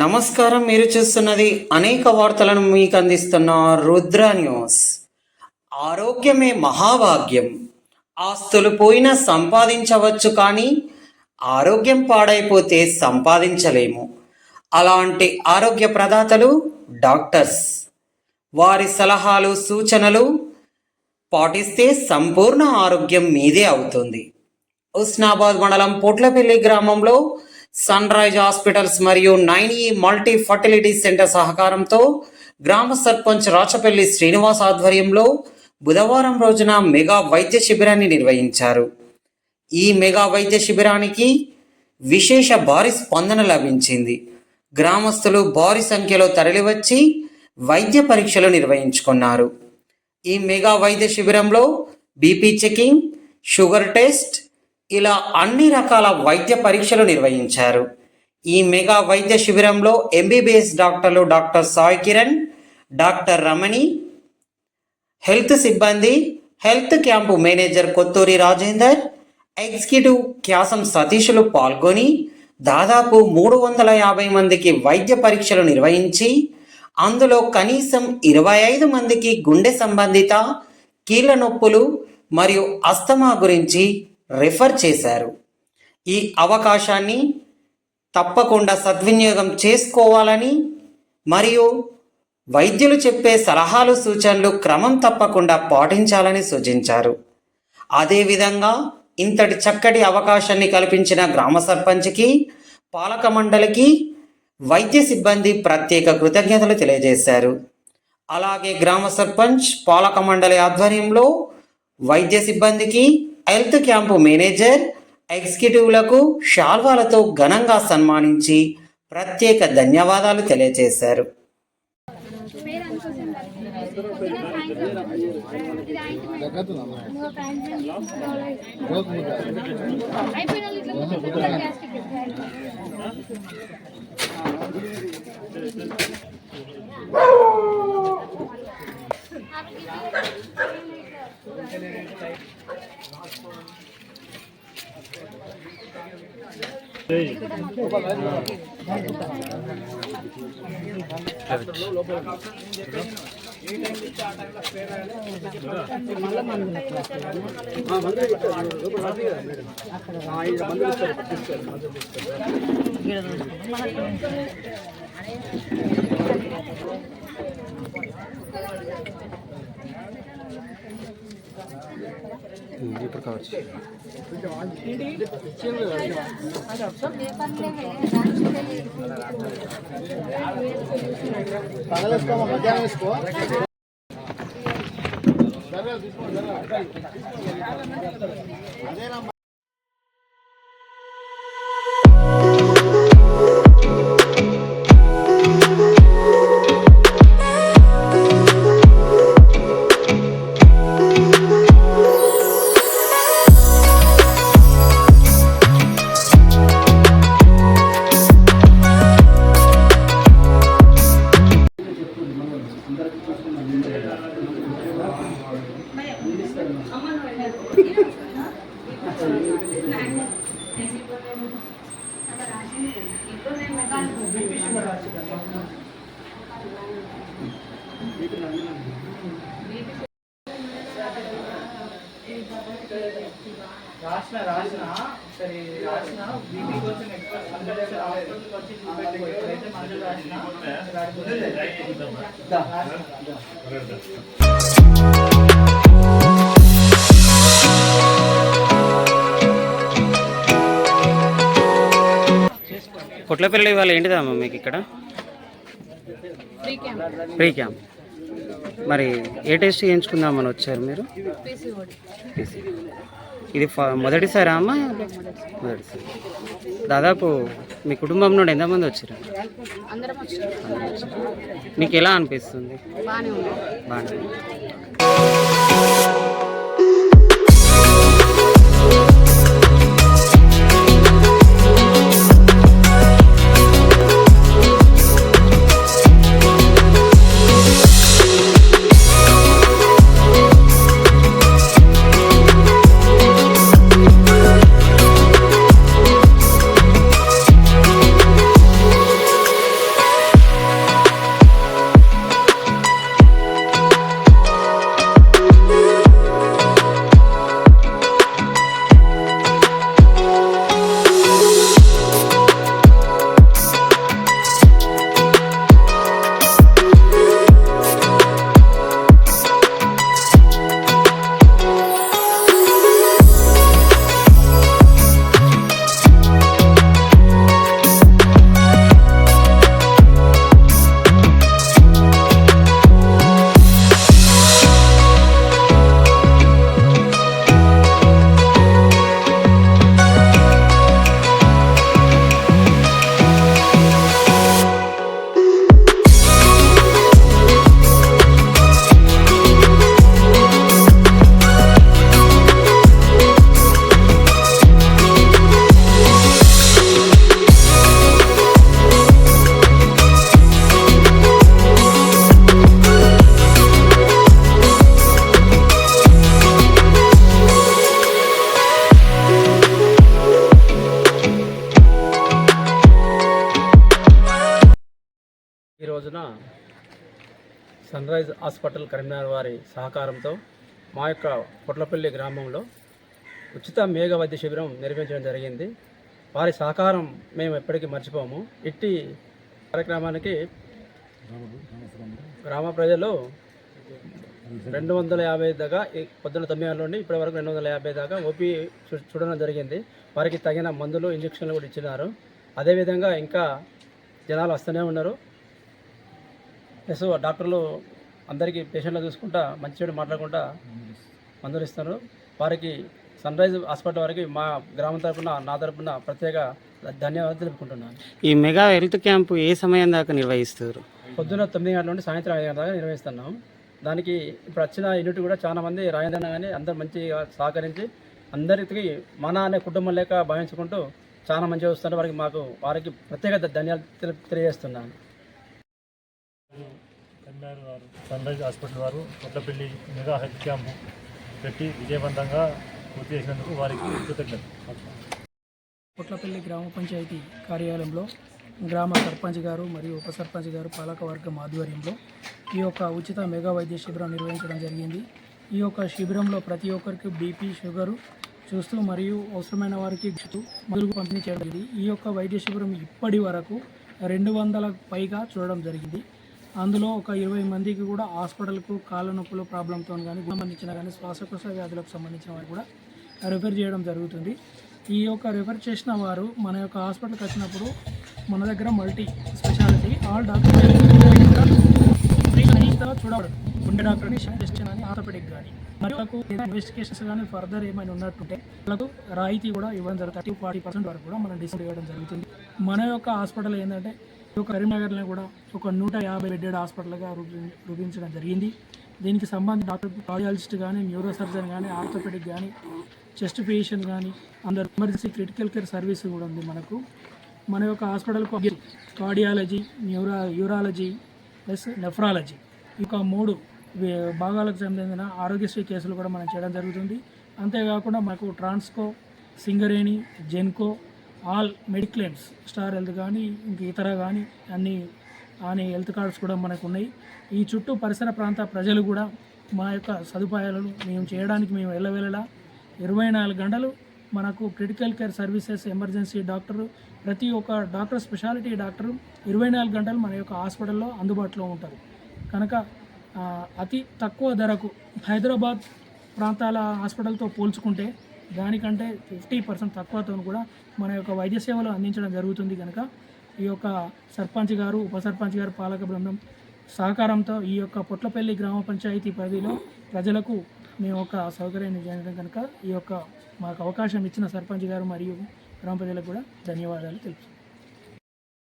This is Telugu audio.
నమస్కారం. మీరు చూస్తున్నది అనేక వార్తలను మీకు అందిస్తున్న రుద్ర న్యూస్. ఆరోగ్యమే మహాభాగ్యం. ఆస్తులు పోయినా సంపాదించవచ్చు, కానీ ఆరోగ్యం పాడైపోతే సంపాదించలేము. అలాంటి ఆరోగ్య ప్రదాతలు డాక్టర్స్. వారి సలహాలు సూచనలు పాటిస్తే సంపూర్ణ ఆరోగ్యం మీదే అవుతుంది. ఉస్నాబాద్ మండలం పొట్లపల్లి గ్రామంలో సన్ రైజ్ హాస్పిటల్స్ మరియు 9E మల్టీ ఫర్టిలిటీ సెంటర్ సహకారంతో గ్రామ సర్పంచ్ రాచపల్లి శ్రీనివాస్ ఆధ్వర్యంలో బుధవారం రోజున మెగా వైద్య శిబిరాన్ని నిర్వహించారు. ఈ మెగా వైద్య శిబిరానికి విశేష భారీ స్పందన లభించింది. గ్రామస్తులు భారీ సంఖ్యలో తరలివచ్చి వైద్య పరీక్షలు నిర్వహించుకున్నారు. ఈ మెగా వైద్య శిబిరంలో బీపీ చెకింగ్, షుగర్ టెస్ట్, ఇలా అన్ని రకాల వైద్య పరీక్షలు నిర్వహించారు. ఈ మెగా వైద్య శిబిరంలో ఎంబీబీఎస్ డాక్టర్లు doctor Sai Kiran, doctor Ramani, health సిబ్బంది, health camp manager Kothuri Rajender, executive Kyasam సతీషులు పాల్గొని దాదాపు 350 మందికి వైద్య పరీక్షలు నిర్వహించి అందులో కనీసం 25 మందికి గుండె సంబంధిత, కీళ్ళ నొప్పులు మరియు అస్తమా గురించి రిఫర్ చేశారు. ఈ అవకాశాన్ని తప్పకుండా సద్వినియోగం చేసుకోవాలని మరియు వైద్యులు చెప్పే సలహాలు సూచనలు క్రమం తప్పకుండా పాటించాలని సూచించారు. అదేవిధంగా ఇంతటి చక్కటి అవకాశాన్ని కల్పించిన గ్రామ సర్పంచ్కి, పాలక మండలికి, వైద్య సిబ్బంది ప్రత్యేక కృతజ్ఞతలు తెలియజేశారు. అలాగే గ్రామ సర్పంచ్, పాలక మండలి ఆధ్వర్యంలో వైద్య సిబ్బందికి, హెల్త్ క్యాంపు మేనేజర్, ఎగ్జిక్యూటివ్లకు శాల్వాలతో ఘనంగా సన్మానించి ప్రత్యేక ధన్యవాదాలు తెలియజేశారు. ఇప్పుడు కావచ్చు. రాసిన సరే రాసిన బీపీ కోసం ఎక్కువ వచ్చి చూపెట్టే మందులు రాసిన కొట్లపల్లి వాళ్ళు ఏంటిదమ్మా మీకు ఇక్కడ ఫ్రీ క్యాంప్? మరి ఏ టెస్ట్ చేయించుకుందామని వచ్చారు మీరు? ఇది మొదటిసారా అమ్మా? మొదటిసారి. దాదాపు మీ కుటుంబం నుండి ఎంతమంది వచ్చారు? మీకు ఎలా అనిపిస్తుంది? బాగానే. సన్ రైజ్ హాస్పిటల్ కరీంనగర్ వారి సహకారంతో మా యొక్క పొట్లపల్లి గ్రామంలో ఉచిత మేఘ వైద్య శిబిరం నిర్వహించడం జరిగింది. వారి సహకారం మేము ఎప్పటికీ మర్చిపోము. ఇట్టి కార్యక్రమానికి గ్రామ ప్రజలు 250 దాకా పొద్దున్న 9 గంటల నుండి ఇప్పటి వరకు 250 దాకా ఓపీ చూడడం జరిగింది. వారికి తగిన మందులు ఇంజక్షన్లు కూడా ఇచ్చినారు. అదేవిధంగా ఇంకా జనాలు వస్తూనే ఉన్నారు. ప్లస్ డాక్టర్లు అందరికీ పేషెంట్లు చూసుకుంటా మంచి చెడు మాట్లాడుకుంటా మందులు ఇస్తారు. వారికి సన్ రైజ్ హాస్పిటల్ వారికి మా గ్రామం తరపున నా తరపున ప్రత్యేక ధన్యవాదాలు తెలుపుకుంటున్నాను. ఈ మెగా హెల్త్ క్యాంపు ఏ సమయం దాకా నిర్వహిస్తారు? పొద్దున్న 9 గంటల నుండి సాయంత్రం 5 గంటల దాకా నిర్వహిస్తున్నాం. దానికి ఇప్పుడు వచ్చిన యూనిట్ కూడా చాలా మంది రాయదన్నా కానీ అందరు మంచిగా సహకరించి అందరికీ మన అనే కుటుంబం లేక భావించుకుంటూ చాలా మంచిగా వస్తున్నారు. వారికి ప్రత్యేక ధన్యవాదాలు తెలియజేస్తున్నాను. సన్ రైజ్ హాస్పిటల్ వారు పొట్లపల్లి మెగా హెల్త్ క్యాంపు పెట్టి విజయవంతంగా పూర్తి చేసినందుకు వారికి కృతజ్ఞతలు. పొట్లపల్లి గ్రామ పంచాయతీ కార్యాలయంలో గ్రామ సర్పంచ్ గారు మరియు ఉప సర్పంచ్ గారు పాలకవర్గం ఆధ్వర్యంలో ఈ యొక్క ఉచిత మెగా వైద్య శిబిరం నిర్వహించడం జరిగింది. ఈ యొక్క శిబిరంలో ప్రతి ఒక్కరికి బీపీ, షుగరు చూస్తూ మరియు అవసరమైన వారికి మందులు పంపిణీ చేయడం జరిగింది. ఈ యొక్క వైద్య శిబిరం ఇప్పటి వరకు 200 పైగా చూడడం జరిగింది. అందులో ఒక 20 మందికి కూడా హాస్పిటల్కు కాళ్ళ నొప్పులు ప్రాబ్లంతో కానీ సంబంధించిన కానీ శ్వాసకోశ వ్యాధులకు సంబంధించిన వారు కూడా రెఫర్ చేయడం జరుగుతుంది. ఈ యొక్క రెఫర్ చేసిన వారు మన యొక్క హాస్పిటల్కి వచ్చినప్పుడు మన దగ్గర మల్టీ స్పెషాలిటీ ఆల్ డాక్టర్ చూడబడదు. గుండె డాక్టర్ని, చెస్ట్ కానీ, ఆర్థోపెడిక్ కానీ మరియు వాళ్ళకు ఇన్వెస్టిగేషన్స్ కానీ ఫర్దర్ ఏమైనా ఉన్నట్టుంటే వాళ్ళకు రాయితీ కూడా ఇవ్వడం జరుగుతుంది. 30-40% వరకు కూడా మనం డిస్కౌంట్ ఇవ్వడం జరుగుతుంది. మన యొక్క హాస్పిటల్ ఏంటంటే ఒక కరీంనగర్లో కూడా ఒక 150 బెడ్డెడ్ హాస్పిటల్గా రూపించడం జరిగింది. దీనికి సంబంధించి డాక్టర్, కార్డియాలజిస్ట్ కానీ, న్యూరో సర్జన్ కానీ, ఆర్థోపెడిక్ కానీ, చెస్ట్ ఫిజిషియన్ కానీ అందరు ఎమర్జెన్సీ క్రిటికల్ కేర్ సర్వీస్ కూడా ఉంది మనకు. మన యొక్క హాస్పిటల్కు కార్డియాలజీ, యూరాలజీ ప్లస్ నెఫ్రాలజీ ఈ యొక్క 3 భాగాలకు సంబంధించిన ఆరోగ్యశ్రీ కేసులు కూడా మనం చేయడం జరుగుతుంది. అంతేకాకుండా మనకు Transco, Singareni, Genco, all mediclaims, Star Health కానీ ఇంక ఇతర కానీ అన్ని హెల్త్ కార్డ్స్ కూడా మనకు ఉన్నాయి. ఈ చుట్టూ పరిసర ప్రాంత ప్రజలు కూడా మా యొక్క సదుపాయాలను మేము చేయడానికి మేము వెళ్ళవేళలా 24 గంటలు మనకు critical care services, emergency doctor, ప్రతి ఒక్క డాక్టర్, స్పెషాలిటీ డాక్టరు 24 గంటలు మన యొక్క హాస్పిటల్లో అందుబాటులో ఉంటారు. కనుక అతి తక్కువ ధరకు హైదరాబాద్ ప్రాంతాల హాస్పిటల్తో పోల్చుకుంటే దానికంటే 50% తక్కువతో కూడా మన యొక్క వైద్య సేవలు అందించడం జరుగుతుంది. కనుక ఈ యొక్క సర్పంచ్ గారు, ఉప సర్పంచ్ గారు, పాలక బృందం సహకారంతో ఈ యొక్క పొట్లపల్లి గ్రామ పంచాయతీ పరిధిలో ప్రజలకు మేము ఒక సౌకర్యాన్ని చేయడం కనుక ఈ యొక్క మాకు అవకాశం ఇచ్చిన సర్పంచ్ గారు మరియు గ్రామ ప్రజలకు కూడా ధన్యవాదాలు తెలుపుతున్నాను.